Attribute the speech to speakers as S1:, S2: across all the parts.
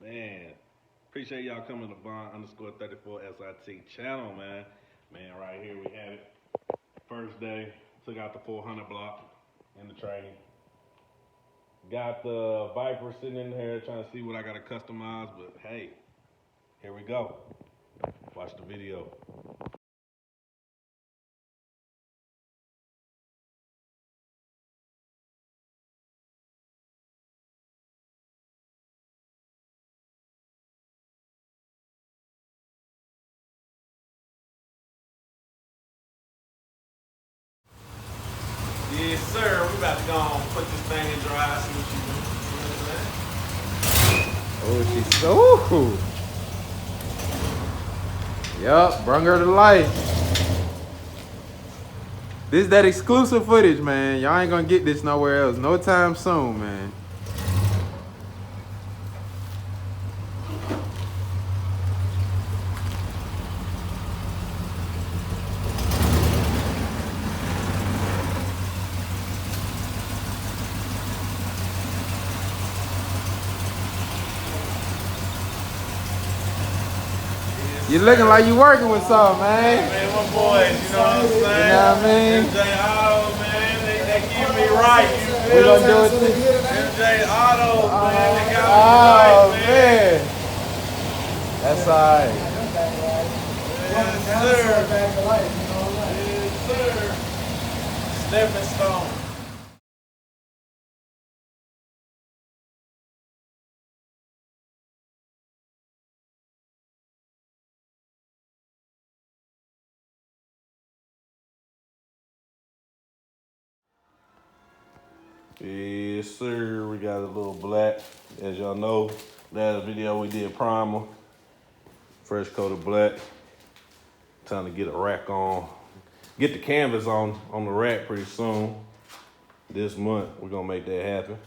S1: Man, appreciate y'all coming to Bond_34 SIT channel, man. Man, right here we have it. First day, took out the 400 block in the training. Got the Viper sitting in here trying to see what I got to customize, but hey, here we go. Watch the video. Yes, sir. We about to go on put this thing in dry, see what you do.
S2: Oh, she's so cool. Yup, bring her to life. This is that exclusive footage, man. Y'all ain't gonna get this nowhere else. No time soon, man. You looking like you working with something, man.
S1: Man, my boys, you know what I'm saying?
S2: You know what I mean?
S1: MJ Auto, man, they keep me right. You
S2: We
S1: feel
S2: gonna do it
S1: me?
S2: too.
S1: MJ Auto, man, they got me
S2: Oh,
S1: right,
S2: man. That's all right.
S1: Yes, sir. Yes, sir. Stepping stone. Yes, sir. We got a little black. As y'all know, last video we did primer. Fresh coat of black. Time to get a rack on. Get the canvas on the rack pretty soon. This month, we're gonna make that happen.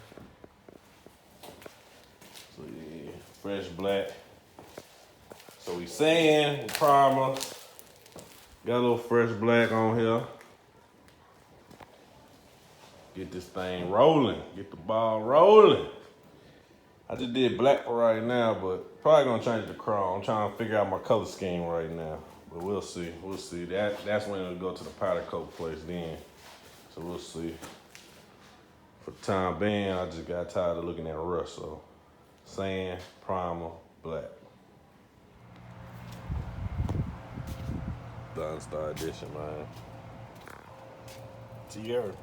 S1: So yeah, fresh black. So we sand, primer. Got a little fresh black on here. Get this thing rolling. Get the ball rolling. I just did black for right now, but probably gonna change the chrome. I'm trying to figure out my color scheme right now. But we'll see. We'll see. That's when it'll go to the powder coat place then. So we'll see. For the time being, I just got tired of looking at rust. So sand, primer, black. Done Star Edition, man. Tierra.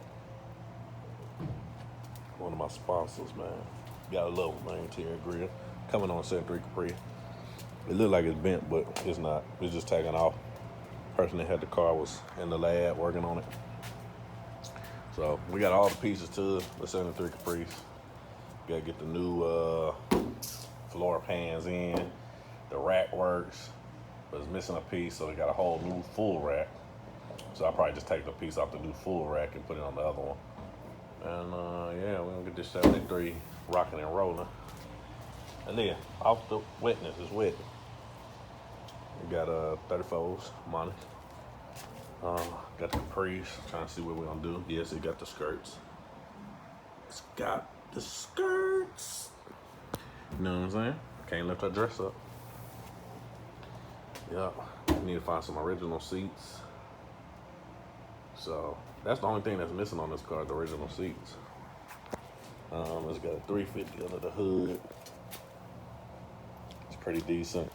S1: One of my sponsors, man. Gotta love them, man. Tierra Grill. Coming on 73 Caprice. It looked like it's bent, but it's not. It's just taking off. Person that had the car was in the lab working on it. So we got all the pieces to the 73 Caprice. Gotta get the new floor pans in. The rack works, but it's missing a piece, so we got a whole new full rack. So I'll probably just take the piece off the new full rack and put it on the other one. And yeah, we're gonna get this 73 rocking and rolling. And then off the wetness, it's wet. We got 34s, Amani. Got the Caprice, trying to see what we're gonna do. Yes, it got the skirts. It's got the skirts. You know what I'm saying? Can't lift her dress up. Yep, need to find some original seats. So that's the only thing that's missing on this car, the original seats. It's got a 350 under the hood. It's pretty decent.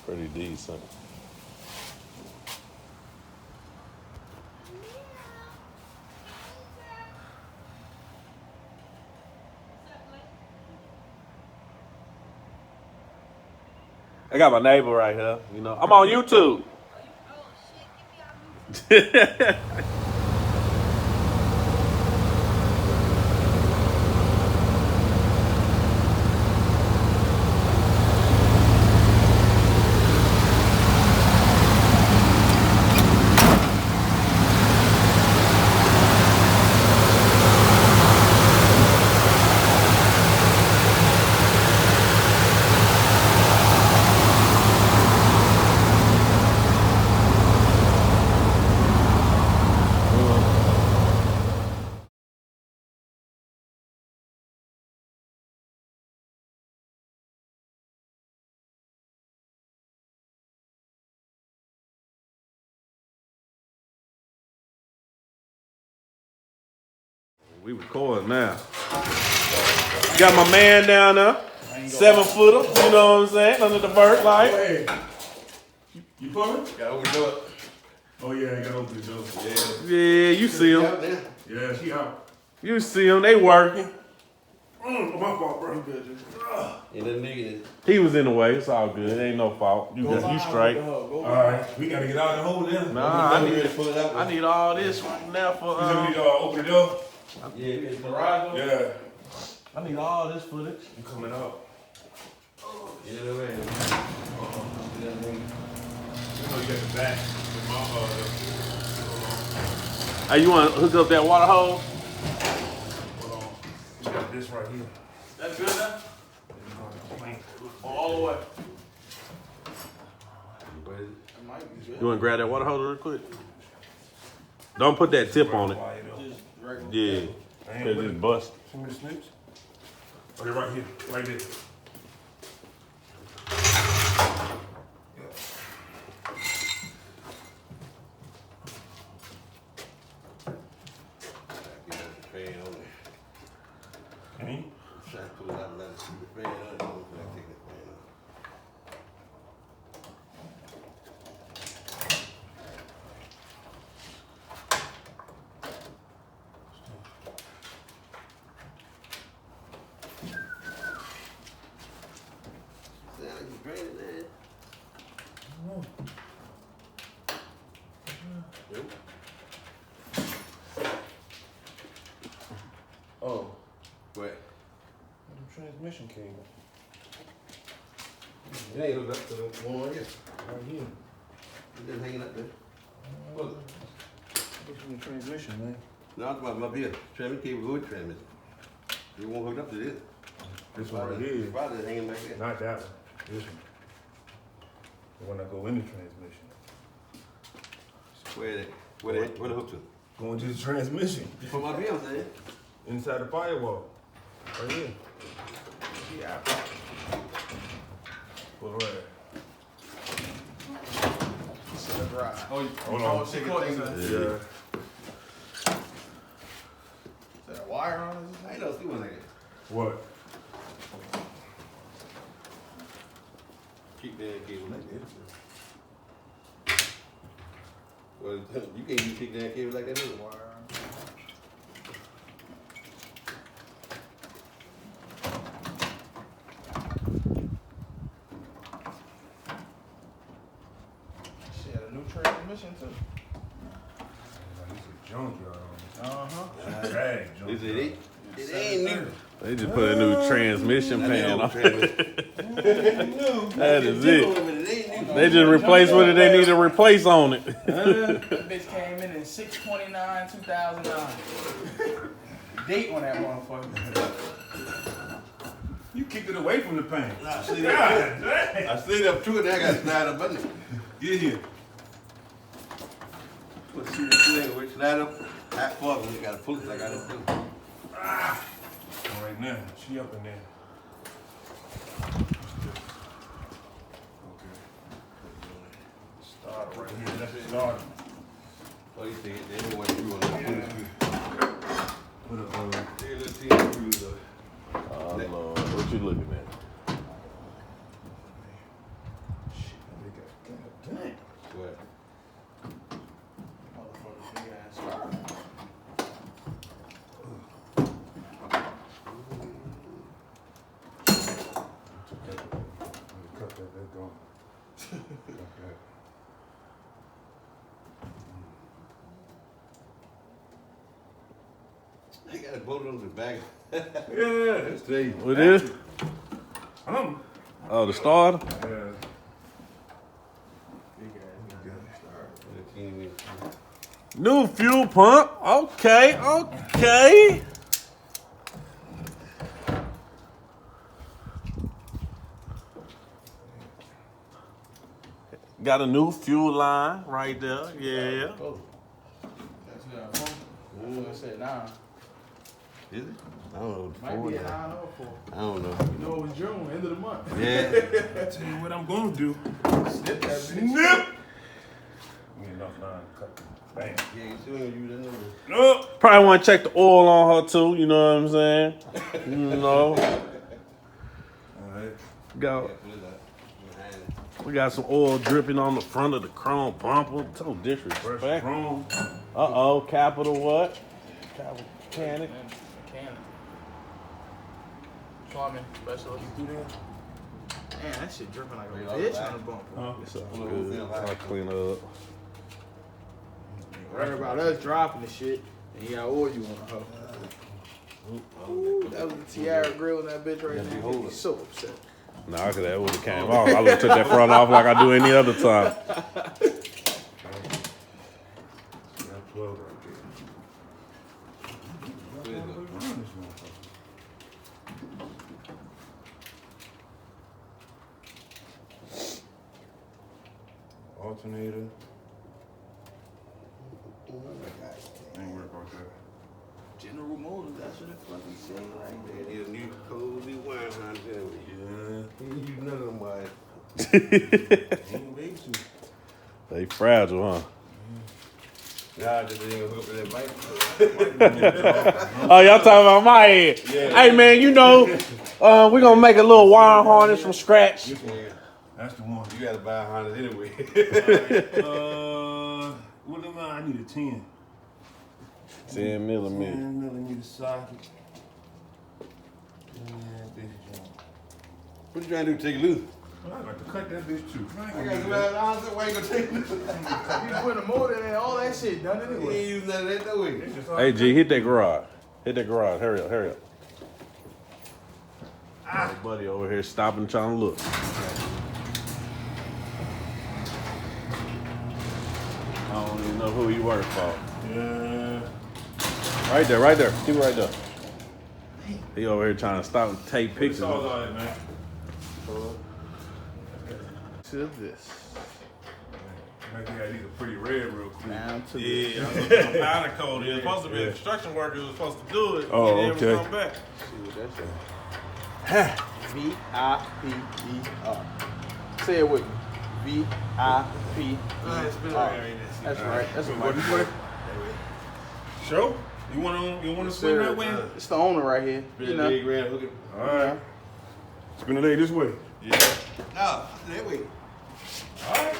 S1: Pretty decent. I got my neighbor right here. You know, I'm on YouTube. We recording now. Got my man down there. 7-footer, you know what I'm saying? Under the vert light.
S3: Hey, you pulling?
S4: Gotta open up.
S3: Oh yeah, I gotta open the door.
S1: Yeah, you see them.
S3: Yeah, she out.
S1: You see them. They working.
S3: My fault, bro.
S4: Ain't nothing negative.
S1: He was in the way. It's all good. It ain't no fault. You straight.
S3: Alright, we gotta get out of the hole now.
S1: Nah, I
S4: Pull it out.
S1: need all this right now for
S3: You need to open the door?
S4: Yeah, it's the garage.
S3: Yeah.
S1: I need all this footage.
S3: You coming out?
S4: Yeah, man.
S3: You know you got the back.
S1: Hey, you want to hook up that water hose?
S3: Hold on. We got this right here.
S1: That's good now? All the way. You want to grab that water hose real quick? Don't put that tip on it. Yeah. Cause it's bust.
S3: See me the snips? Oh, they're right here. Right there.
S4: Try to pull it out and let it see the fan on it. I'm gonna take that fan off. Sound like you draining that. Yep.
S3: Oh,
S4: What?
S3: transmission cable.
S4: It ain't hooked up to the one right here.
S3: Right here.
S4: It's just hanging up there. Look.
S3: This from the transmission, man.
S4: No, I'm talking about here. Transmission cable with transmission. It won't hook up to this.
S3: This one right here.
S4: It's probably hanging back there.
S3: Not that one. This one. The one that go in the transmission.
S4: Where the hook to?
S3: Going to the transmission.
S4: From up here, I'm saying.
S3: Inside the firewall. Right here.
S4: Yeah.
S3: Pull right.
S2: Oh, you
S3: Hold on.
S2: Yeah. Is that a wire on it?
S4: I ain't no see one nigga.
S3: What?
S4: Keep that cable like that. Well, you can't use kick that cable like that either.
S2: Wire on it. She had a new transmission too.
S3: This is junkyard on
S2: Uh-huh.
S3: Drag
S4: Is
S3: junkyard.
S4: it ain't new.
S1: They just put a new transmission
S4: That ain't
S1: pan
S4: no
S1: on.
S4: transmission.
S1: That is it.
S4: It ain't new.
S1: They just replaced what they need to replace on it.
S5: That bitch came in 6/29/2009. Date on that motherfucker.
S3: You kicked it away from the pan.
S4: I slid
S3: God
S4: up.
S3: dang.
S4: I slid up to it. Then I got to slide up under it.
S3: Get here.
S4: Let's see this thing. We slide up. That far, we got to pull it like I done do.
S3: All right now, she up in there. Okay. Start right here. That's the start.
S4: What do you think? They don't want you on that.
S3: Put a
S4: Let's see the screws up.
S1: Oh, Lord. What you looking at?
S3: Dang.
S4: What?
S5: Motherfucker, big ass scar.
S3: Cut that, they're gone. Okay.
S4: They got a bolt on the back.
S3: Yeah, that's the
S1: What is? Oh, the starter?
S3: Yeah.
S1: New fuel pump. Okay, okay. Got a new fuel line right there. Yeah.
S5: Oh. That's what I phone. I said 9.
S4: Is it? I don't know.
S5: Might be a 9 or 4.
S4: I don't know.
S2: You know it was June, end of the month.
S4: Yeah.
S3: I tell you what I'm gonna do.
S2: Snip that bitch.
S3: Snip! You know, off line. Cut. Bam.
S4: Yeah, you still ain't use that number.
S3: No.
S1: Probably want to check the oil on her too. You know what I'm saying? You know.
S3: All right.
S1: Go.
S4: Yeah, put it out.
S1: We got some oil dripping on the front of the chrome bumper. So disrespect.
S3: Fresh chrome.
S1: Uh-oh, capital what? Capital mechanic.
S5: Mechanic. Plumbing specialist.
S3: You do that?
S5: Man, that shit dripping like a
S4: Yeah,
S5: bitch
S4: right.
S5: on the bumper.
S3: Huh?
S1: It's all good. I'll clean up.
S5: Worry about us dropping the shit, and you got oil you on the hoe. Ooh, that was the Tiara grill in that bitch right there. He's so upset.
S1: Nah, cause that would have came off. I would have took that front off like I do any other time.
S3: That 12 right there. Alternator. Ain't work about that.
S5: General Motors, that's what it fucking say right there.
S4: They need a new cozy wine honey.
S3: Yeah.
S4: He ain't use none of them wines.
S3: Ain't way too.
S1: They fragile, huh?
S4: Nah, just ain't gonna hook up to that bike.
S1: Oh, y'all talking about my head?
S4: Yeah.
S1: Hey man, you know, we're gonna make a little wire harness from scratch.
S4: Yeah.
S3: That's the one.
S4: You gotta buy a Honda anyway.
S3: What am I? I need a 10.
S1: 10 millimeter.
S3: 10 millimeter socket. Yeah, this joint.
S4: What you trying to do? Take it loose?
S3: I got to cut that bitch too.
S4: I got some last answer. Why you gonna take it loose?
S5: You put a motor in there, all that shit done
S4: He
S5: anyway.
S4: ain't use none of that no way.
S1: Hey G, hit that garage. Hit that garage. Hurry up, hurry up. My buddy over here stopping, trying to look. I don't even know who you work for.
S3: Yeah.
S1: Right there, right there. Keep it right there. He over here trying to stop and take
S3: It's
S1: pictures.
S3: all
S1: of it.
S3: right, man.
S5: To this.
S3: Maybe I need a pretty red real quick.
S5: Down to
S1: Yeah,
S5: this.
S1: that's what powder coat is. Supposed to be a construction worker who's supposed to do it.
S3: Oh,
S1: and then
S3: okay.
S1: we come back.
S5: See what that says. V-I-P-E-R. Say it with me. V-I-P-E-R. That's right. That's what
S3: What
S5: my
S3: way? Show? You want to swing that way?
S5: It's the owner right here. You know.
S4: Grand hook it.
S3: All right. Spin the leg this way.
S4: Yeah. No, that way.
S3: All right.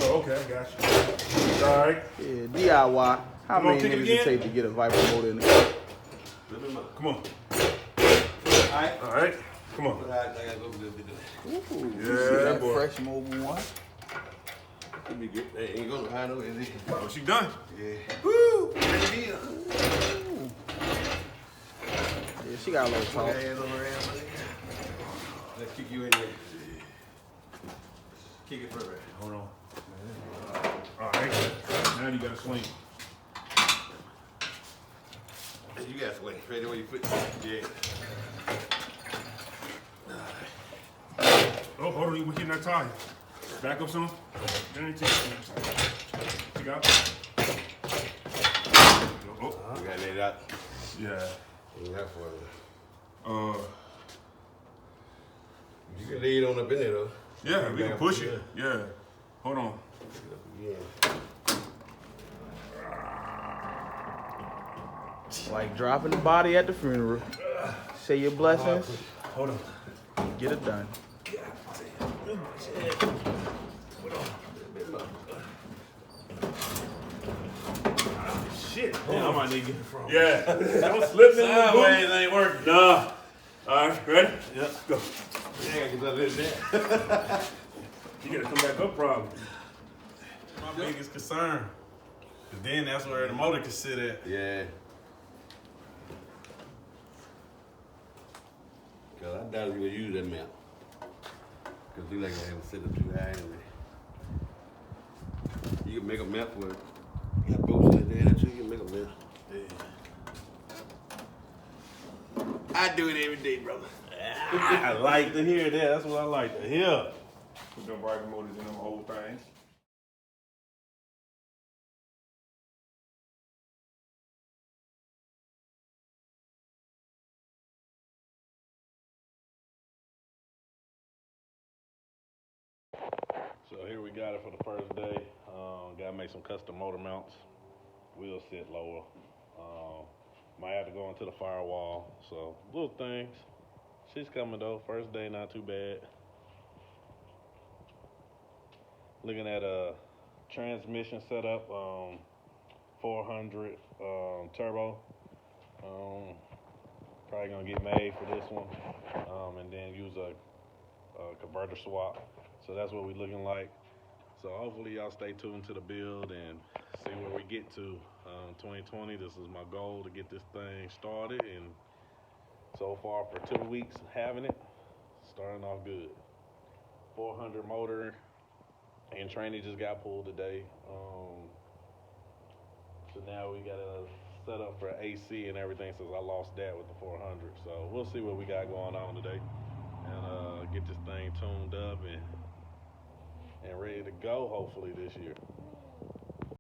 S3: Oh, okay, I got you. All right.
S5: Yeah, DIY. How
S3: Come on,
S5: many
S3: kick it
S5: niggas it
S3: again.
S5: take to get a Viper motor in the car?
S3: Come on.
S4: Alright.
S3: All right. Come on.
S4: I gotta go with this.
S5: Ooh,
S3: Yeah,
S5: you see that
S3: boy.
S5: fresh mobile one?
S4: Should be good. They ain't gonna hide no, is it?
S3: Oh, she done.
S4: Yeah. Woo! Baby.
S5: Yeah, she got a little talk.
S4: Hands over there, buddy. Let's kick you in there. Kick it first.
S3: Hold on. All right. Now you got to swing.
S4: You got to swing. Right where you put. Yeah.
S3: Oh, hold on. We're hitting that tire. Back up some. Check out. Oh,
S4: You gotta lay it out.
S3: yeah.
S4: Ain't that for it. You can lay it on up in there though.
S3: Yeah, we can push it. Yeah. Hold on.
S4: Yeah.
S5: Like dropping the body at the funeral. Say your blessings.
S3: Hold on.
S5: Get it done.
S3: Shit.
S1: Yeah, I might need to get it from.
S3: Yeah. Don't slip in the
S1: Sideways
S3: boot.
S1: ain't working.
S3: Nah. All right, ready?
S1: Yep.
S3: Go.
S4: Yeah, I can let that.
S3: You gotta come back up, probably.
S1: My biggest concern. Cause then that's where the motor can sit at.
S4: Yeah. Cause I doubt you would use that map. Cause we like to have it set up too high anyway. You can make a map for it. You got both sides there too, you can make a map. Yeah. I do it every day, brother.
S1: I like to hear that. That's what I like to hear.
S3: Put them Viper motors in them old things.
S1: So here we got it for the first day. Gotta make some custom motor mounts. Wheels sit lower. Might have to go into the firewall. So little things. She's coming though. First day, not too bad. Looking at a transmission setup, 400 turbo. Probably gonna get made for this one, and then use a converter swap. So that's what we're looking like. So hopefully y'all stay tuned to the build and see where we get to. 2020, this is my goal, to get this thing started, and so far for 2 weeks having it, starting off good. 400 motor, and tranny just got pulled today. So now we got to set up for AC and everything since I lost that with the 400. So we'll see what we got going on today, and get this thing tuned up and ready to go hopefully this year.